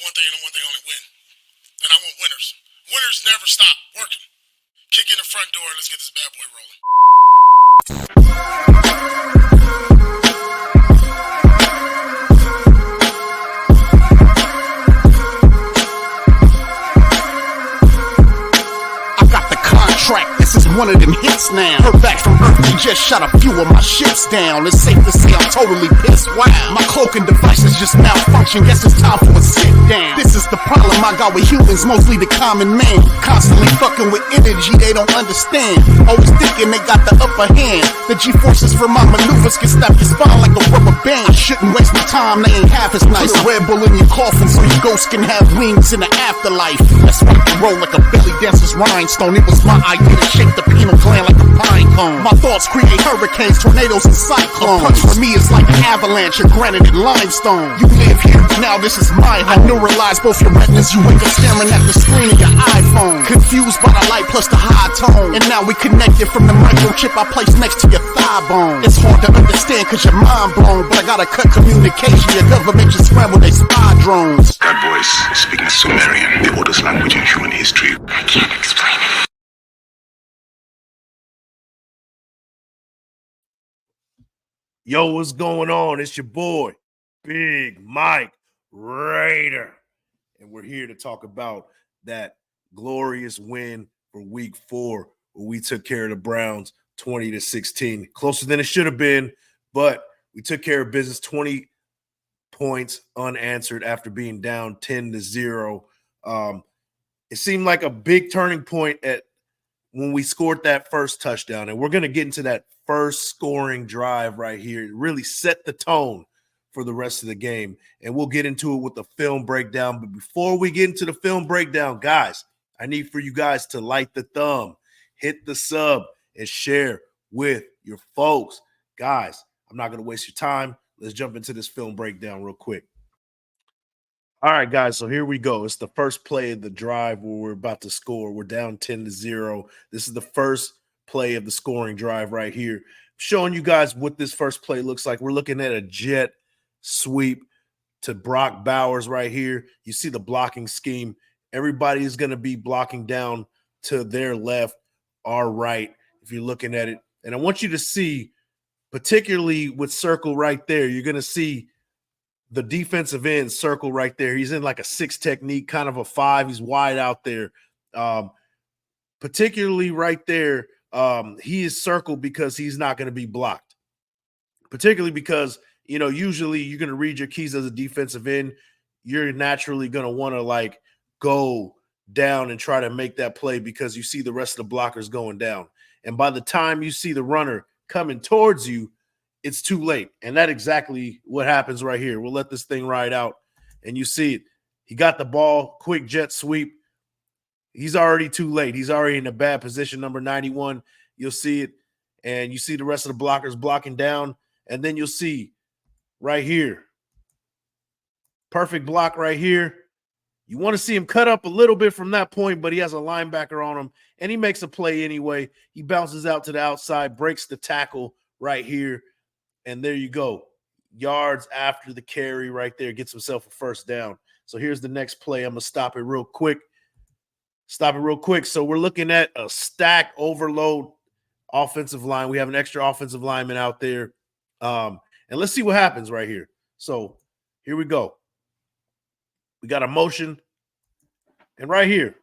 one thing and one thing only: win. And I want winners. Winners never stop working. Kick in the front door and let's get this bad boy rolling. This is one of them hits now. Heard back from Earth, we just shot a few of my ships down. It's safe to say I'm totally pissed. Wow, my cloaking devices just malfunction. Guess it's time for a sit down. This is the problem I got with humans, mostly the common man. Constantly fucking with energy they don't understand. Always thinking they got the upper hand. The G-forces for my maneuvers can snap your spine like a rubber band. I shouldn't waste my time, they ain't half as nice. Put a Red Bull in your coffin so your ghost can have wings in the afterlife. Let's rock and roll like a belly dancer's rhinestone. It was my idea to shake the pineal gland like a pine cone. My thoughts create hurricanes, tornadoes, and cyclones. A punch for me is like an avalanche of granite and limestone. You live here, now this is my home. I neuralize both your retinas, you wake up staring at the screen of your iPhone. Confused by the light plus the high tone. And now we connected from the microchip I placed next to your thigh bone. It's hard to understand cause your mind blown, but I gotta cut communication. Your government just scrambled their spy drones. That voice speaking Sumerian, the oldest language in human history. I can't explain it. Yo, what's going on? It's your boy, Big Mike Raider. And we're here to talk about that glorious win for week 4 where we took care of the Browns 20-16. Closer than it should have been, but we took care of business. 20 points unanswered after being down 10-0. It seemed like a big turning point at when we scored that first touchdown. And we're going to get into that first scoring drive right here. It really set the tone for the rest of the game. And we'll get into it with the film breakdown. But before we get into the film breakdown, guys, I need for you guys to light the thumb, hit the sub, and share with your folks. Guys, I'm not going to waste your time. Let's jump into this film breakdown real quick. All right, guys, so here we go. It's the first play of the drive where we're about to score. We're down 10-0. This is the first play of the scoring drive right here. Showing you guys what this first play looks like. We're looking at a jet sweep to Brock Bowers right here. You see the blocking scheme. Everybody is going to be blocking down to their left, our right, if you're looking at it. And I want you to see, particularly with circle right there, you're going to see the defensive end circle right there. He's in like a 6 technique, kind of a 5. He's wide out there. Particularly right there, he is circled because he's not going to be blocked. Particularly because, you know, usually you're going to read your keys as a defensive end. You're naturally going to want to like go down and try to make that play because you see the rest of the blockers going down. And by the time you see the runner coming towards you, it's too late. And that's exactly what happens right here. We'll let this thing ride out. And you see it. He got the ball, quick jet sweep. He's already too late. He's already in a bad position, number 91. You'll see it. And you see the rest of the blockers blocking down. And then you'll see right here. Perfect block right here. You want to see him cut up a little bit from that point, but he has a linebacker on him. And he makes a play anyway. He bounces out to the outside, breaks the tackle right here. And there you go. Yards after the carry right there. Gets himself a first down. So here's the next play. I'm going to stop it real quick. So we're looking at a stack overload offensive line. We have an extra offensive lineman out there. And let's see what happens right here. So here we go. We got a motion. And right here,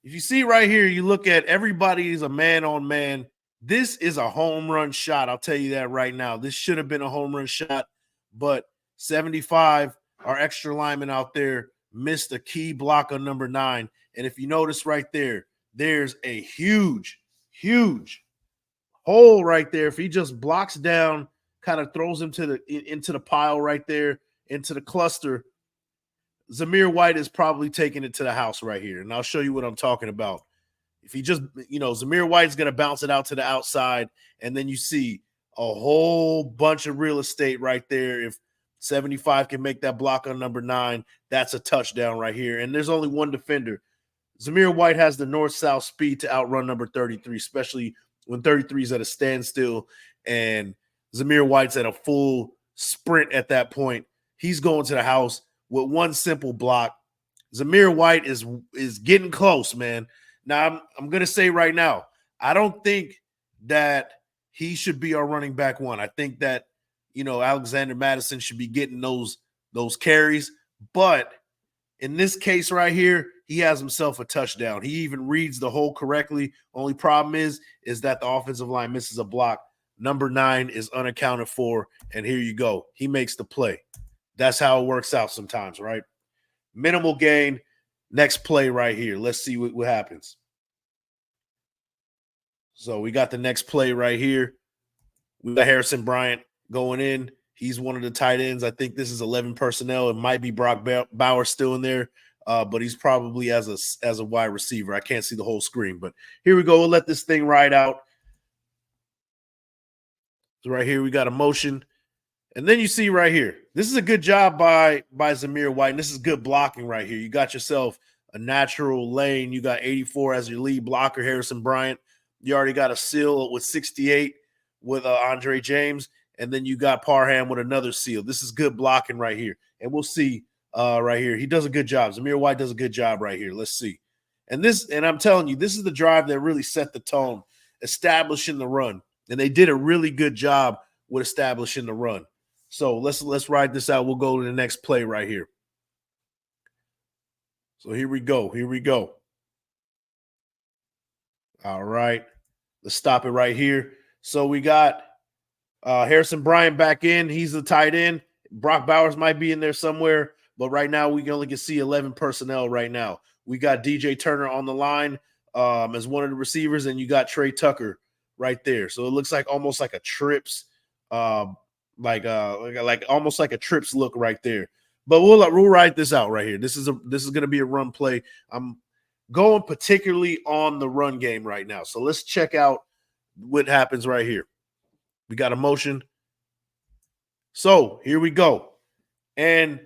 if you see right here, you look at everybody is a man-on-man. This is a home run shot. I'll tell you that right now. This should have been a home run shot, but 75, our extra lineman out there, missed a key block on number 9. And if you notice right there, there's a huge, huge hole right there. If he just blocks down, kind of throws him into the pile right there, into the cluster, Zamir White is probably taking it to the house right here. And I'll show you what I'm talking about. If he just, Zamir White's going to bounce it out to the outside, and then you see a whole bunch of real estate right there. If 75 can make that block on number 9, that's a touchdown right here. And there's only one defender. Zamir White has the north-south speed to outrun number 33, especially when 33 is at a standstill and Zamir White's at a full sprint at that point. He's going to the house. with one simple block. Zamir White is getting close, man. Now, I'm going to say right now, I don't think that he should be our running back one. I think that, Alexander Madison should be getting those carries. But in this case right here, he has himself a touchdown. He even reads the hole correctly. Only problem is that the offensive line misses a block. Number 9 is unaccounted for, and here you go. He makes the play. That's how it works out sometimes, right? Minimal gain. Next play right here. Let's see what happens. So we got the next play right here. We got Harrison Bryant going in. He's one of the tight ends. I think this is 11 personnel. It might be Brock Bowers still in there, but he's probably as a wide receiver. I can't see the whole screen, but here we go. We'll let this thing ride out. So right here we got a motion. And then you see right here, this is a good job by Zamir White. And this is good blocking right here. You got yourself a natural lane. You got 84 as your lead blocker, Harrison Bryant. You already got a seal with 68 with Andre James. And then you got Parham with another seal. This is good blocking right here. And we'll see right here. He does a good job. Zamir White does a good job right here. Let's see. And I'm telling you, this is the drive that really set the tone, establishing the run. And they did a really good job with establishing the run. So let's ride this out. We'll go to the next play right here. So here we go. Here we go. All right. Let's stop it right here. So we got Harrison Bryant back in. He's the tight end. Brock Bowers might be in there somewhere, but right now we only can see 11 personnel right now. We got DJ Turner on the line as one of the receivers, and you got Trey Tucker right there. So it looks like almost like a trips like almost like a trips look right there. But we'll ride this out right here. This is going to be a run play. I'm going particularly on the run game right now. So let's check out what happens right here. We got a motion. So here we go. And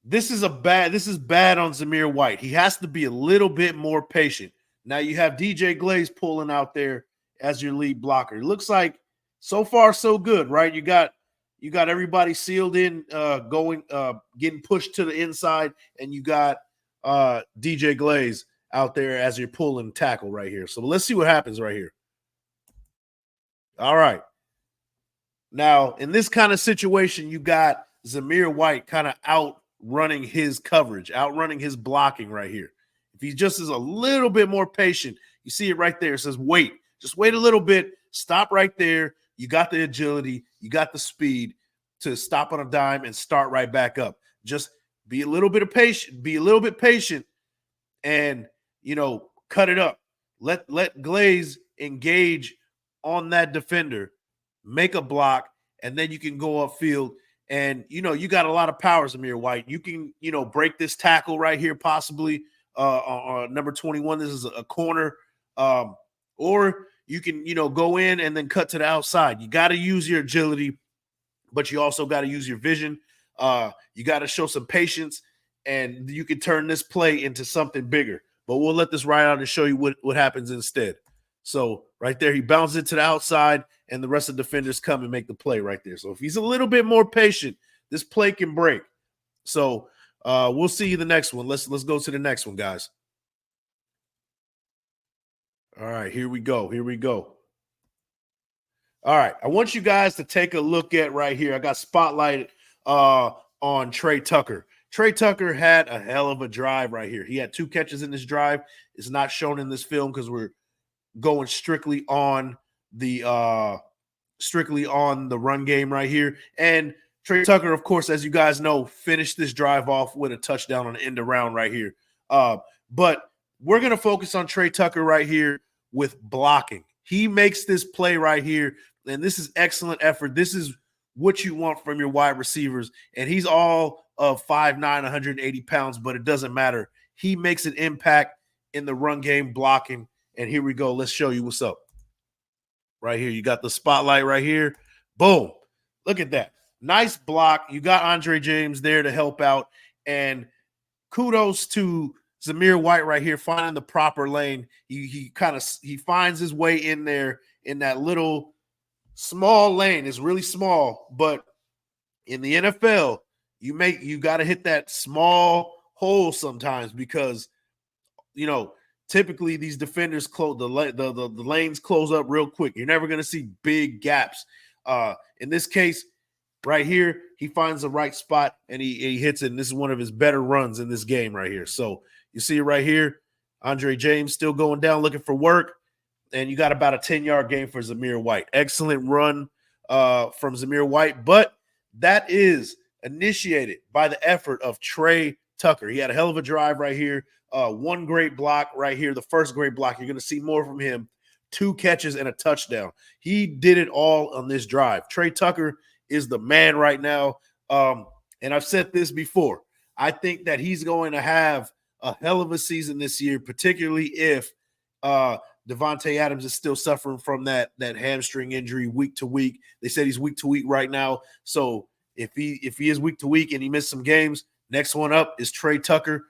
this is bad on Zamir White. He has to be a little bit more patient. Now you have DJ Glaze pulling out there as your lead blocker. It looks like so far so good, right? You got everybody sealed in, getting pushed to the inside, and you got DJ Glaze out there as you're pulling tackle right here. So let's see what happens right here. All right. Now, in this kind of situation, you got Zamir White kind of outrunning his coverage, outrunning his blocking right here. If he just is a little bit more patient, you see it right there. It says wait. Just wait a little bit. Stop right there. You got the agility. You got the speed to stop on a dime and start right back up. Just be a little bit patient. Be a little bit patient and, cut it up. Let Glaze engage on that defender, make a block, and then you can go upfield. And, you got a lot of power, Zamir White. You can, break this tackle right here, possibly on number 21. This is a corner. Or you can, go in and then cut to the outside. You got to use your agility, but you also got to use your vision. You got to show some patience, and you can turn this play into something bigger. But we'll let this ride out and show you what happens instead. So right there, he bounces it to the outside, and the rest of the defenders come and make the play right there. So if he's a little bit more patient, this play can break. So we'll see you the next one. Let's go to the next one, guys. All right, here we go. Here we go. All right, I want you guys to take a look at right here. I got spotlighted on Trey Tucker. Trey Tucker had a hell of a drive right here. He had 2 catches in this drive. It's not shown in this film because we're going strictly on the run game right here. And Trey Tucker, of course, as you guys know, finished this drive off with a touchdown on the end around right here. But we're going to focus on Trey Tucker right here with blocking. He makes this play right here, and this is excellent effort. This is what you want from your wide receivers, and he's all of 5'9", 180 pounds, but it doesn't matter. He makes an impact in the run game blocking, and here we go. Let's show you what's up. Right here, you got the spotlight right here. Boom. Look at that. Nice block. You got Andre James there to help out, and kudos to Zamir White right here finding the proper lane. He finds his way in there in that little small lane. It's really small, but in the NFL, you got to hit that small hole sometimes because typically these defenders close the lanes close up real quick. You're never going to see big gaps. In this case, right here, he finds the right spot and he hits it. And this is one of his better runs in this game right here. So you see it right here. Andre James still going down looking for work. And you got about a 10-yard gain for Zamir White. Excellent run from Zamir White. But that is initiated by the effort of Trey Tucker. He had a hell of a drive right here. One great block right here. The first great block. You're going to see more from him. 2 catches and a touchdown. He did it all on this drive. Trey Tucker is the man right now. And I've said this before. I think that he's going to have a hell of a season this year, particularly if Devontae Adams is still suffering from that hamstring injury week to week. They said he's week to week right now. So if he is week to week and he missed some games, next one up is Trey Tucker.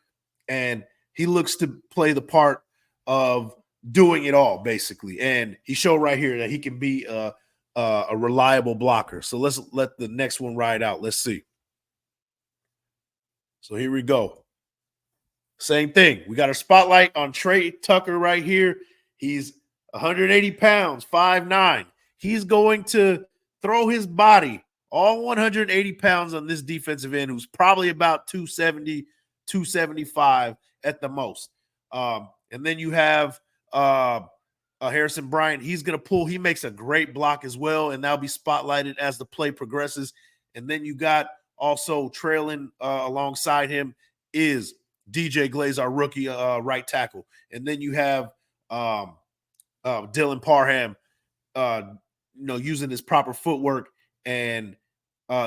And he looks to play the part of doing it all, basically. And he showed right here that he can be a reliable blocker. So let's let the next one ride out. Let's see. So here we go. Same thing. We got a spotlight on Trey Tucker right here. He's 180 pounds, 5'9". He's going to throw his body, all 180 pounds on this defensive end, who's probably about 270, 275 at the most. And then you have Harrison Bryant. He's going to pull. He makes a great block as well, and that'll be spotlighted as the play progresses. And then you got also trailing alongside him is DJ Glaze, our rookie right tackle. And then you have Dylan Parham, using his proper footwork and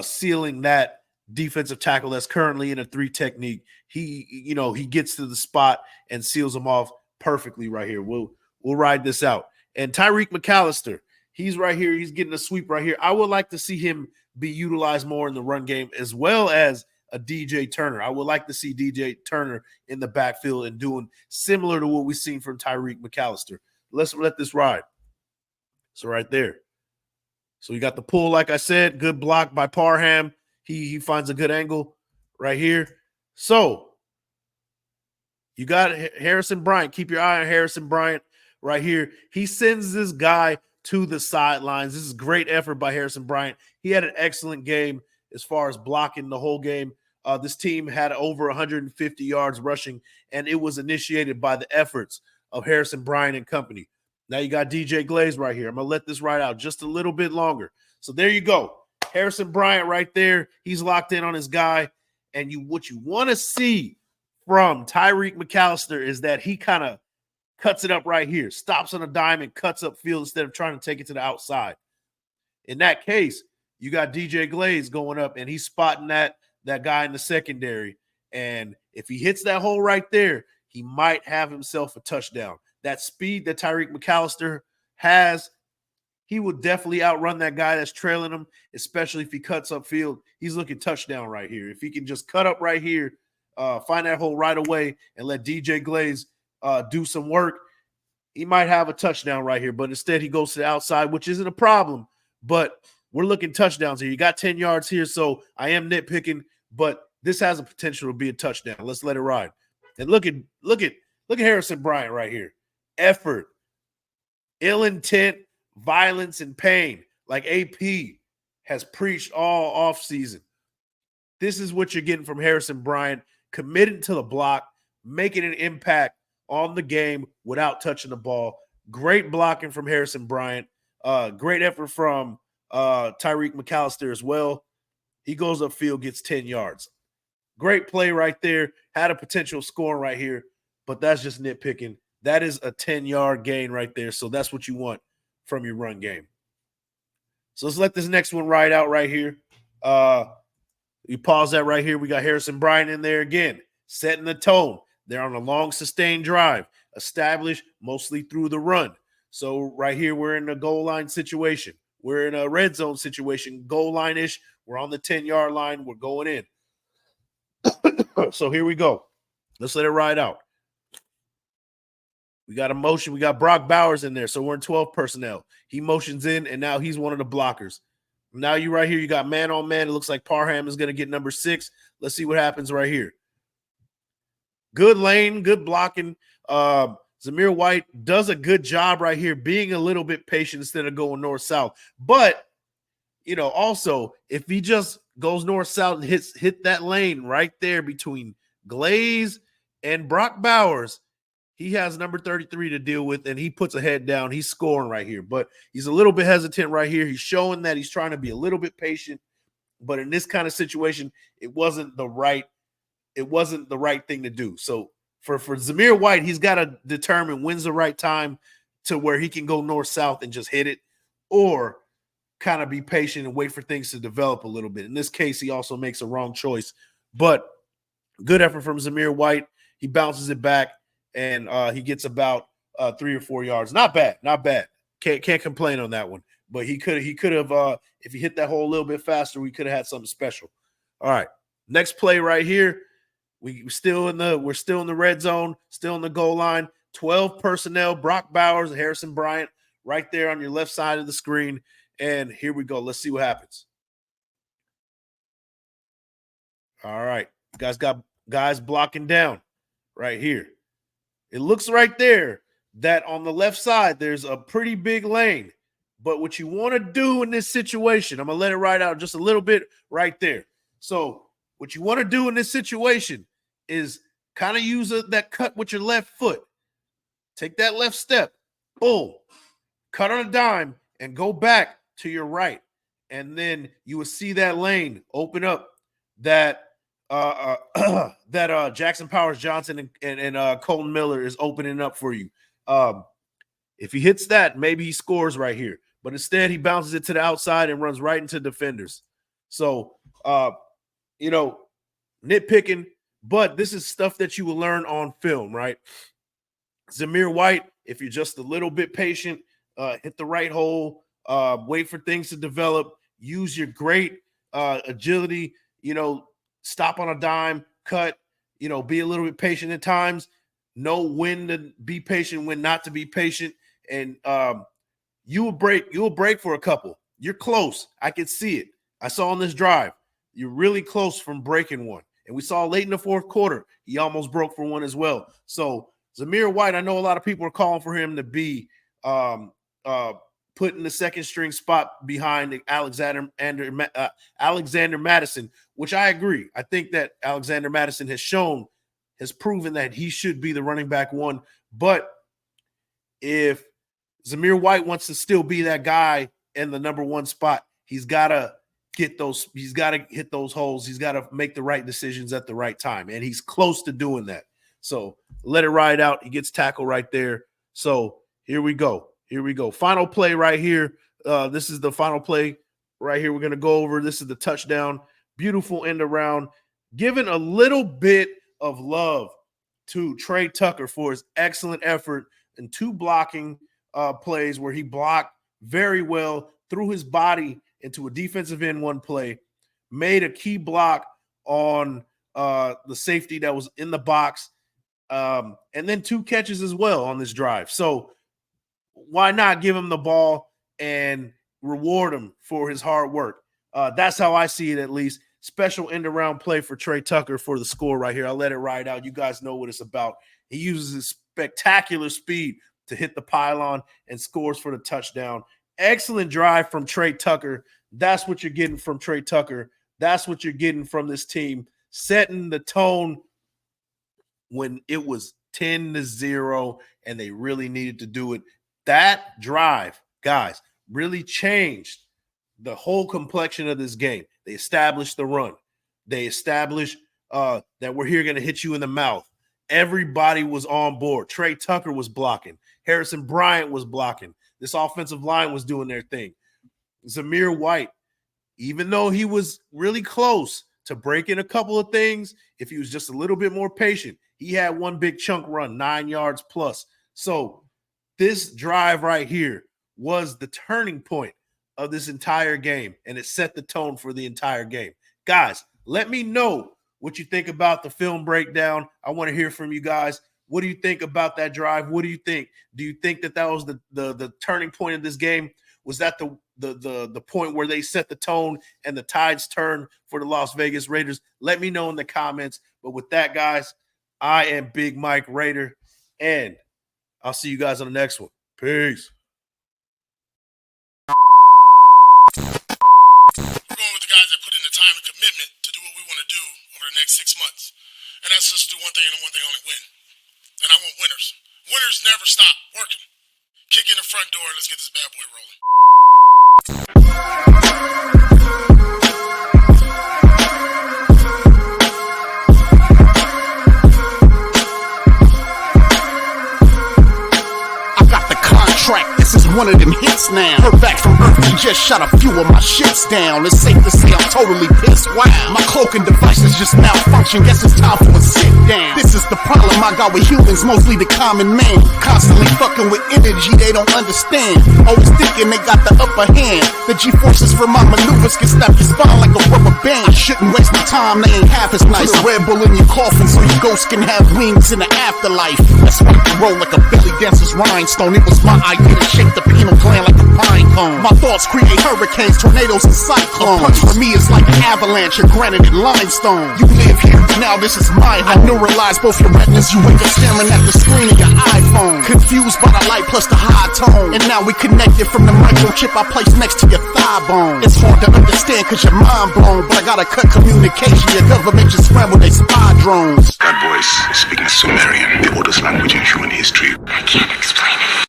sealing that defensive tackle that's currently in a 3 technique. He gets to the spot and seals them off perfectly right here. We'll ride this out. And Tyreek McAllister, he's right here. He's getting a sweep right here. I would like to see him be utilized more in the run game as well as a DJ Turner. I would like to see DJ Turner in the backfield and doing similar to what we've seen from Tyreek McAllister. Let's let this ride. So right there. So you got the pull, like I said, good block by Parham. He finds a good angle right here. So you got Harrison Bryant. Keep your eye on Harrison Bryant right here. He sends this guy to the sidelines. This is great effort by Harrison Bryant. He had an excellent game as far as blocking the whole game. This team had over 150 yards rushing, and it was initiated by the efforts of Harrison Bryant and company. Now you got DJ Glaze right here. I'm going to let this ride out just a little bit longer. So there you go. Harrison Bryant right there. He's locked in on his guy. And what you want to see from Tyreek McAllister is that he kind of cuts it up right here, stops on a dime and cuts up field instead of trying to take it to the outside. In that case, you got DJ Glaze going up, and he's spotting that guy in the secondary. And if he hits that hole right there, he might have himself a touchdown. That speed that Tyreek McAllister has, he would definitely outrun that guy that's trailing him, especially if he cuts upfield. He's looking touchdown right here. If he can just cut up right here, find that hole right away, and let DJ Glaze do some work, he might have a touchdown right here. But instead, he goes to the outside, which isn't a problem. But we're looking touchdowns here. You got 10 yards here, so I am nitpicking, but this has a potential to be a touchdown. Let's let it ride. And look at Harrison Bryant right here. Effort, ill intent, violence, and pain, like AP has preached all offseason. This is what you're getting from Harrison Bryant, committed to the block, making an impact on the game without touching the ball. Great blocking from Harrison Bryant. Great effort from Tyreek McAllister as well. He goes upfield, gets 10 yards. Great play right there. Had a potential score right here, but that's just nitpicking. That is a 10-yard gain right there. So that's what you want from your run game. So let's let this next one ride out right here. You pause that right here. We got Harrison Bryant in there again, setting the tone. They're on a long sustained drive, established mostly through the run. So right here, we're in a goal line situation. We're in a red zone situation, goal line-ish. We're on the 10-yard line. We're going in. So here we go. Let's let it ride out. We got a motion. We got Brock Bowers in there. So we're in 12 personnel. He motions in, and now he's one of the blockers. Now you right here, you got man on man. It looks like Parham is going to get number 6. Let's see what happens right here. Good lane, good blocking. Zamir White does a good job right here, being a little bit patient instead of going north-south. But, also, if he just goes north-south and hit that lane right there between Glaze and Brock Bowers, he has number 33 to deal with, and he puts a head down. He's scoring right here. But he's a little bit hesitant right here. He's showing that he's trying to be a little bit patient. But in this kind of situation, it wasn't the right thing to do. So for Zamir White, he's got to determine when's the right time to where he can go north-south and just hit it, or kind of be patient and wait for things to develop a little bit. In this case, he also makes a wrong choice. But good effort from Zamir White. He bounces it back, and he gets about 3 or 4 yards. Not bad. Can't complain on that one. But he could have if he hit that hole a little bit faster, we could have had something special. All right. Next play right here. We're still in the red zone, still in the goal line. 12 personnel, Brock Bowers, Harrison Bryant right there on your left side of the screen. And here we go. Let's see what happens. All right. You guys got guys blocking down right here. It looks right there that on the left side, there's a pretty big lane. But what you want to do in this situation, I'm going to let it ride out just a little bit right there. So what you want to do in this situation is kind of use that cut with your left foot. Take that left step. Boom. Cut on a dime and go back to your right. And then you will see that lane open up that Jackson Powers Johnson and Colton Miller is opening up for you. If he hits that, maybe he scores right here. But instead, he bounces it to the outside and runs right into defenders. So, nitpicking, but this is stuff that you will learn on film, right? Zamir White, if you're just a little bit patient, hit the right hole, wait for things to develop, use your great agility, stop on a dime, cut, be a little bit patient at times, know when to be patient, when not to be patient, and you will break for a couple. You're close. I can see it. I saw on this drive. You're really close from breaking one. And we saw late in the fourth quarter, he almost broke for one as well. So Zamir White, I know a lot of people are calling for him to be put in the second string spot behind Alexander Madison, which I agree. I think that Alexander Madison has proven that he should be the running back one. But if Zamir White wants to still be that guy in the number one spot, he's got to hit those holes. He's got to make the right decisions at the right time. And he's close to doing that. So let it ride out. He gets tackled right there. So here we go. Final play right here. This is the final play right here. We're going to go over. This is the touchdown. Beautiful end around. Giving a little bit of love to Trey Tucker for his excellent effort in 2 blocking plays where he blocked very well, threw his body into a defensive end one play, made a key block on the safety that was in the box, and then 2 catches as well on this drive. So why not give him the ball and reward him for his hard work? That's how I see it, at least. Special end-around play for Trey Tucker for the score right here. I'll let it ride out. You guys know what it's about. He uses his spectacular speed to hit the pylon and scores for the touchdown. Excellent drive from Trey Tucker. That's what you're getting from Trey Tucker. That's what you're getting from this team, setting the tone when it was 10-0 and they really needed to do it. That drive, guys, really changed the whole complexion of this game. They established the run. They established that we're here going to hit you in the mouth. Everybody was on board. Trey Tucker was blocking. Harrison Bryant was blocking. This offensive line was doing their thing. Zamir White, even though he was really close to breaking a couple of things, if he was just a little bit more patient, he had one big chunk run, 9 yards plus. So this drive right here was the turning point of this entire game, and it set the tone for the entire game. Guys, let me know what you think about the film breakdown. I want to hear from you guys. What do you think about that drive? What do you think? Do you think that was the turning point of this game? Was that the point where they set the tone and the tides turned for the Las Vegas Raiders? Let me know in the comments. But with that, guys, I am Big Mike Raider, and I'll see you guys on the next one. Peace. We're going with the guys that put in the time and commitment to do what we want to do over the next 6 months. And that's just do one thing and one thing only, win. And I want winners. Winners never stop working. Kick in the front door. Let's get this bad boy rolling. This is one of them hits now. Heard back from Earth and just shot a few of my ships down. It's safe to say I'm totally pissed. Wow, my cloaking devices just malfunction. Guess it's time for a sit down. This is the problem I got with humans, mostly the common man. Constantly fucking with energy they don't understand. Always thinking they got the upper hand. The G-forces from my maneuvers can snap your spine like a rubber band. I shouldn't waste my time, they ain't half as nice. Put a Red Bull in your coffin so your ghost can have wings in the afterlife. Let's rock and roll like a belly dancer's rhinestone. It was my idea to shake the pineal gland like a pine cone. My thoughts create hurricanes, tornadoes, and cyclones. A punch for me is like an avalanche of granite and limestone. You live here, now this is my home. I neuralize both your retinas. You wake up staring at the screen of your iPhone. Confused by the light plus the high tone. And now we connected from the microchip I placed next to your thigh bone. It's hard to understand cause you're mind blown, but I gotta cut communication. Your government just scramble they spy drones. That voice speaking Sumerian, the oldest language in human history. I can't explain it.